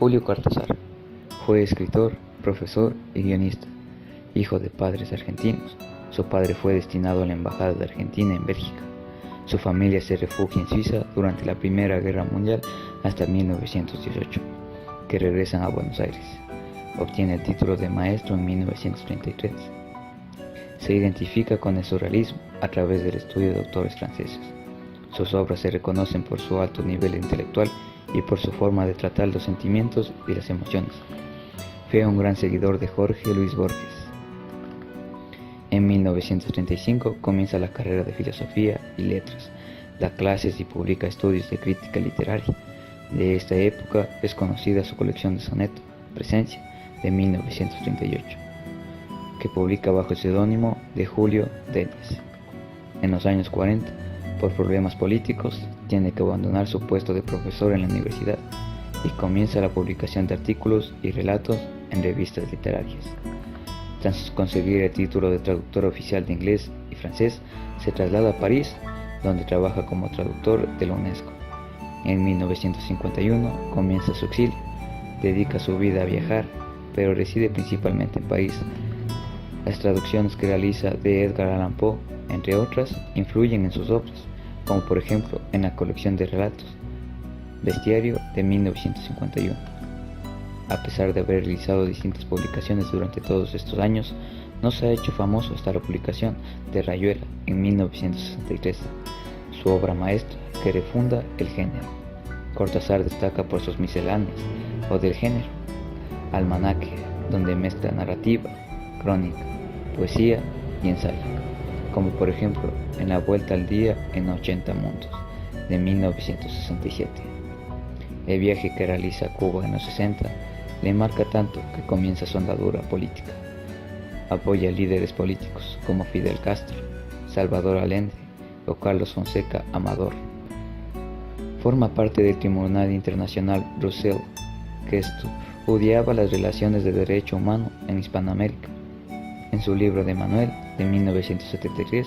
Julio Cortázar fue escritor, profesor y guionista, hijo de padres argentinos. Su padre fue destinado a la Embajada de Argentina en Bélgica. Su familia se refugia en Suiza durante la Primera Guerra Mundial hasta 1918, que regresan a Buenos Aires. Obtiene el título de maestro en 1933. Se identifica con el surrealismo a través del estudio de autores franceses. Sus obras se reconocen por su alto nivel intelectual y por su forma de tratar los sentimientos y las emociones. Fue un gran seguidor de Jorge Luis Borges. En 1935 comienza la carrera de Filosofía y Letras, da clases y publica estudios de crítica literaria. De esta época es conocida su colección de sonetos, Presencia, de 1938, que publica bajo el seudónimo de Julio Denis. En los años 40, por problemas políticos, tiene que abandonar su puesto de profesor en la universidad y comienza la publicación de artículos y relatos en revistas literarias. Tras conseguir el título de traductor oficial de inglés y francés, se traslada a París, donde trabaja como traductor de la UNESCO. En 1951 comienza su exilio, dedica su vida a viajar, pero reside principalmente en París. Las traducciones que realiza de Edgar Allan Poe, entre otras, influyen en sus obras, como por ejemplo en la colección de relatos Bestiario de 1951. A pesar de haber realizado distintas publicaciones durante todos estos años, no se ha hecho famoso hasta la publicación de Rayuela en 1963, su obra maestra que refunda el género. Cortázar destaca por sus misceláneas o del género, almanaque, donde mezcla narrativa, crónica, poesía y ensayo, como por ejemplo en La Vuelta al Día en 80 Mundos, de 1967. El viaje que realiza a Cuba en los 60 le marca tanto que comienza su andadura política. Apoya a líderes políticos como Fidel Castro, Salvador Allende o Carlos Fonseca Amador. Forma parte del Tribunal Internacional Bruselas, que estudiaba las relaciones de derecho humano en Hispanoamérica. En su libro de Manuel, de 1973,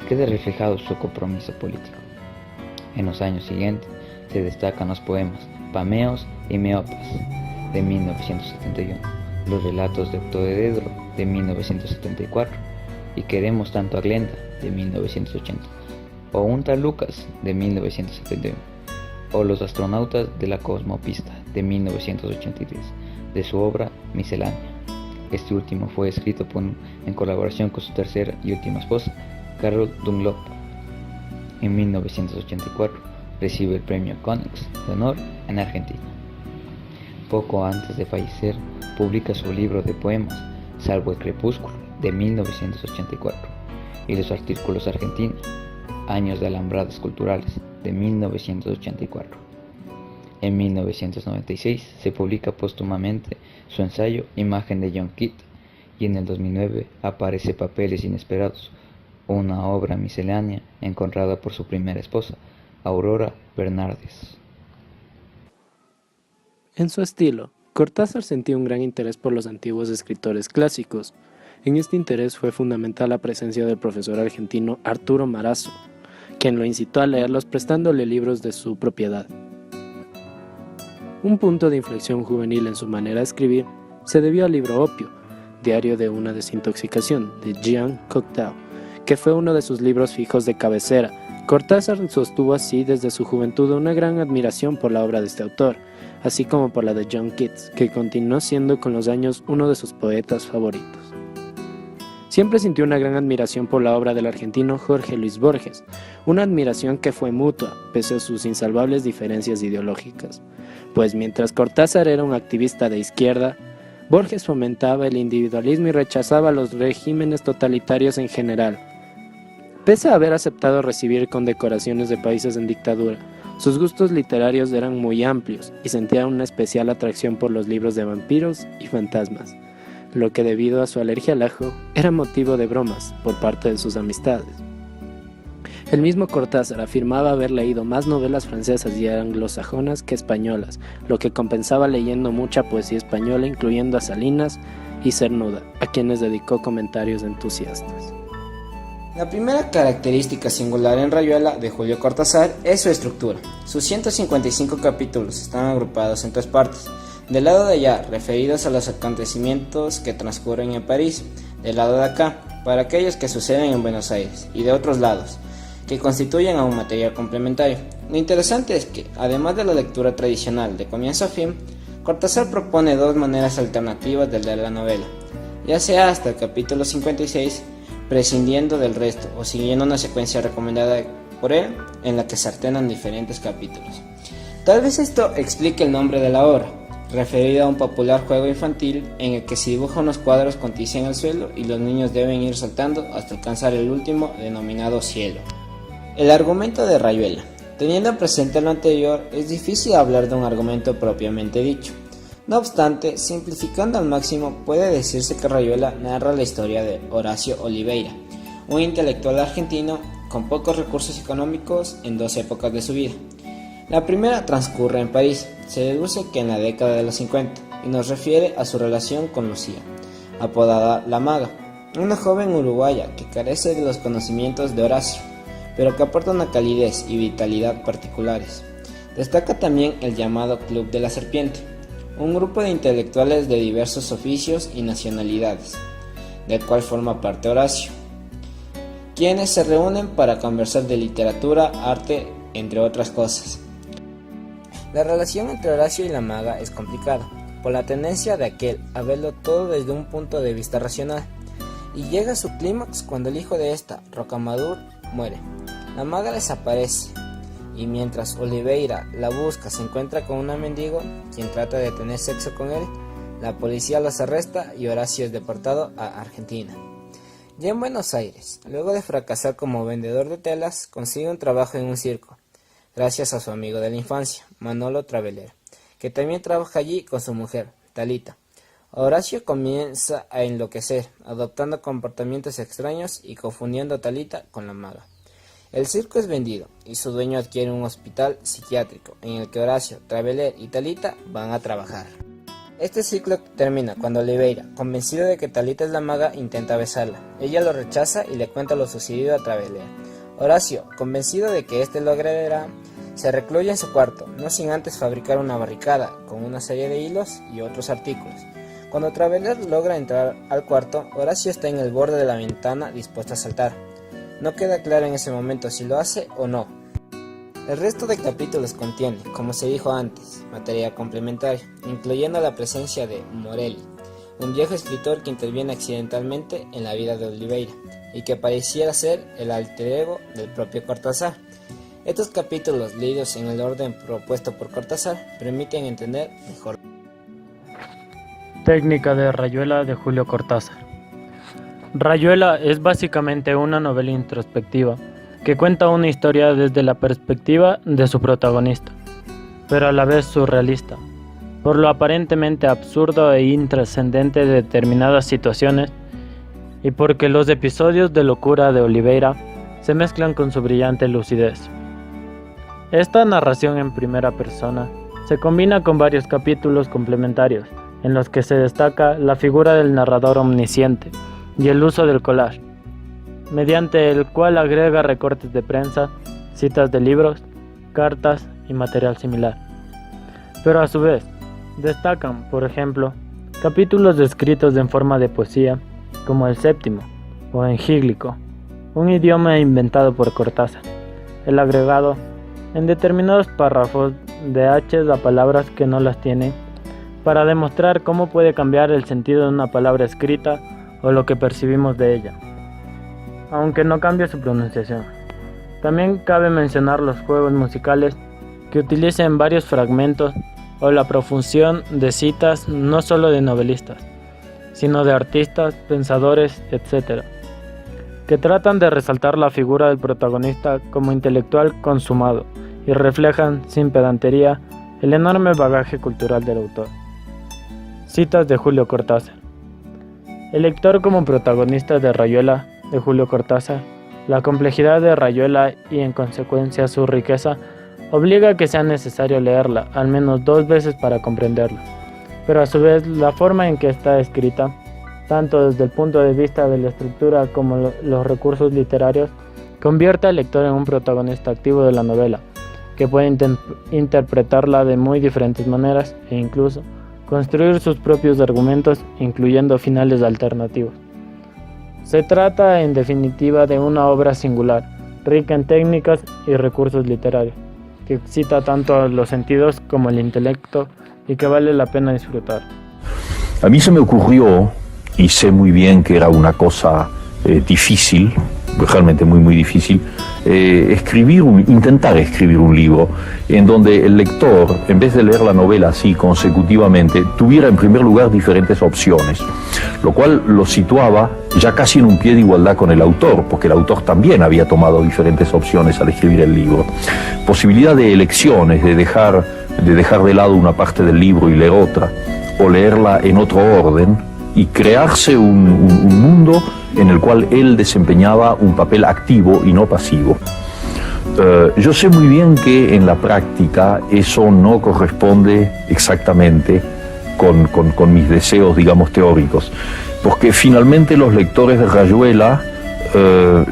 queda reflejado su compromiso político. En los años siguientes se destacan los poemas Pameos y Meopas, de 1971, los relatos de Octodedro, de 1974, y Queremos tanto a Glenda, de 1980, o Un tal Lucas, de 1971, o Los astronautas de la cosmopista, de 1983, de su obra Miscelánea. Este último fue escrito en colaboración con su tercera y última esposa, Carol Dunlop. En 1984 recibe el premio Konex de Honor en Argentina. Poco antes de fallecer, publica su libro de poemas, Salvo el crepúsculo, de 1984, y los artículos argentinos, Años de alambradas culturales, de 1984. En 1996 se publica póstumamente su ensayo Imagen de John Keats, y en el 2009 aparece Papeles inesperados, una obra miscelánea encontrada por su primera esposa, Aurora Bernardes. En su estilo, Cortázar sentía un gran interés por los antiguos escritores clásicos. En este interés fue fundamental la presencia del profesor argentino Arturo Marazo, quien lo incitó a leerlos prestándole libros de su propiedad. Un punto de inflexión juvenil en su manera de escribir se debió al libro Opio, Diario de una desintoxicación, de Jean Cocteau, que fue uno de sus libros fijos de cabecera. Cortázar sostuvo así desde su juventud una gran admiración por la obra de este autor, así como por la de John Keats, que continuó siendo con los años uno de sus poetas favoritos. Siempre sintió una gran admiración por la obra del argentino Jorge Luis Borges, una admiración que fue mutua, pese a sus insalvables diferencias ideológicas, pues mientras Cortázar era un activista de izquierda, Borges fomentaba el individualismo y rechazaba los regímenes totalitarios en general. Pese a haber aceptado recibir condecoraciones de países en dictadura, sus gustos literarios eran muy amplios y sentía una especial atracción por los libros de vampiros y fantasmas, lo que debido a su alergia al ajo era motivo de bromas por parte de sus amistades. El mismo Cortázar afirmaba haber leído más novelas francesas y anglosajonas que españolas, lo que compensaba leyendo mucha poesía española, incluyendo a Salinas y Cernuda, a quienes dedicó comentarios entusiastas. La primera característica singular en Rayuela de Julio Cortázar es su estructura. Sus 155 capítulos están agrupados en tres partes. Del lado de allá, referidos a los acontecimientos que transcurren en París. Del lado de acá, para aquellos que suceden en Buenos Aires. Y de otros lados, que constituyen a un material complementario. Lo interesante es que, además de la lectura tradicional de comienzo a fin, Cortázar propone dos maneras alternativas de leer la novela, ya sea hasta el capítulo 56, prescindiendo del resto o siguiendo una secuencia recomendada por él en la que se alternan diferentes capítulos. Tal vez esto explique el nombre de la obra, referido a un popular juego infantil en el que se dibujan unos cuadros con tiza en el suelo y los niños deben ir saltando hasta alcanzar el último, denominado cielo. El argumento de Rayuela. Teniendo presente lo anterior, es difícil hablar de un argumento propiamente dicho. No obstante, simplificando al máximo, puede decirse que Rayuela narra la historia de Horacio Oliveira, un intelectual argentino con pocos recursos económicos en dos épocas de su vida. La primera transcurre en París, se deduce que en la década de los 50, y nos refiere a su relación con Lucía, apodada La Maga, una joven uruguaya que carece de los conocimientos de Horacio, pero que aporta una calidez y vitalidad particulares. Destaca también el llamado Club de la Serpiente, un grupo de intelectuales de diversos oficios y nacionalidades, del cual forma parte Horacio, quienes se reúnen para conversar de literatura, arte, entre otras cosas. La relación entre Horacio y la maga es complicada, por la tendencia de aquel a verlo todo desde un punto de vista racional, y llega a su clímax cuando el hijo de esta, Rocamadour, muere. La maga desaparece, y mientras Oliveira la busca se encuentra con una mendigo, quien trata de tener sexo con él. La policía los arresta y Horacio es deportado a Argentina. Ya en Buenos Aires, luego de fracasar como vendedor de telas, consigue un trabajo en un circo, gracias a su amigo de la infancia, Manolo Traveler, que también trabaja allí con su mujer, Talita. Horacio comienza a enloquecer, adoptando comportamientos extraños y confundiendo a Talita con la maga. El circo es vendido y su dueño adquiere un hospital psiquiátrico en el que Horacio, Traveler y Talita van a trabajar. Este ciclo termina cuando Oliveira, convencido de que Talita es la maga, intenta besarla. Ella lo rechaza y le cuenta lo sucedido a Traveler. Horacio, convencido de que éste lo agredirá, se recluye en su cuarto, no sin antes fabricar una barricada con una serie de hilos y otros artículos. Cuando Traveler logra entrar al cuarto, Horacio está en el borde de la ventana dispuesto a saltar. No queda claro en ese momento si lo hace o no. El resto de capítulos contiene, como se dijo antes, material complementario, incluyendo la presencia de Morelli, un viejo escritor que interviene accidentalmente en la vida de Oliveira y que pareciera ser el alter ego del propio Cortázar. Estos capítulos, leídos en el orden propuesto por Cortázar, permiten entender mejor. Técnica de Rayuela de Julio Cortázar. Rayuela es básicamente una novela introspectiva que cuenta una historia desde la perspectiva de su protagonista, pero a la vez surrealista, por lo aparentemente absurdo e intrascendente de determinadas situaciones y porque los episodios de locura de Oliveira se mezclan con su brillante lucidez. Esta narración en primera persona se combina con varios capítulos complementarios en los que se destaca la figura del narrador omnisciente y el uso del collage, mediante el cual agrega recortes de prensa, citas de libros, cartas y material similar. Pero a su vez, destacan, por ejemplo, capítulos escritos en forma de poesía, como el séptimo, o en gíglico, un idioma inventado por Cortázar. El agregado, en determinados párrafos, de H's a palabras que no las tienen, para demostrar cómo puede cambiar el sentido de una palabra escrita o lo que percibimos de ella, aunque no cambie su pronunciación. También cabe mencionar los juegos musicales que utilizan varios fragmentos o la profusión de citas no solo de novelistas, sino de artistas, pensadores, etc., que tratan de resaltar la figura del protagonista como intelectual consumado y reflejan, sin pedantería, el enorme bagaje cultural del autor. Citas de Julio Cortázar. El lector como protagonista de Rayuela de Julio Cortázar, la complejidad de Rayuela y en consecuencia su riqueza obliga a que sea necesario leerla al menos 2 veces para comprenderla, pero a su vez la forma en que está escrita, tanto desde el punto de vista de la estructura como los recursos literarios, convierte al lector en un protagonista activo de la novela, que puede interpretarla de muy diferentes maneras e incluso construir sus propios argumentos, incluyendo finales alternativos. Se trata, en definitiva, de una obra singular, rica en técnicas y recursos literarios, que excita tanto los sentidos como el intelecto y que vale la pena disfrutar. A mí se me ocurrió, y sé muy bien que era una cosa difícil, realmente muy difícil, intentar escribir un libro en donde el lector, en vez de leer la novela así consecutivamente, tuviera en primer lugar diferentes opciones, lo cual lo situaba ya casi en un pie de igualdad con el autor, porque el autor también había tomado diferentes opciones al escribir el libro. Posibilidad de elecciones, de dejar de lado una parte del libro y leer otra, o leerla en otro orden, y crearse un mundo en el cual él desempeñaba un papel activo y no pasivo. Yo sé muy bien que en la práctica eso no corresponde exactamente con mis deseos, digamos, teóricos, porque finalmente los lectores de Rayuela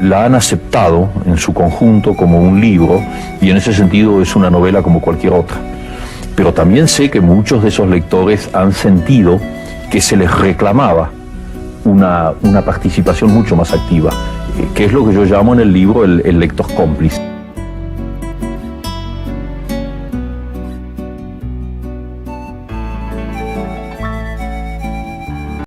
la han aceptado en su conjunto como un libro, y en ese sentido es una novela como cualquier otra. Pero también sé que muchos de esos lectores han sentido que se les reclamaba una participación mucho más activa, que es lo que yo llamo en el libro el lector cómplice.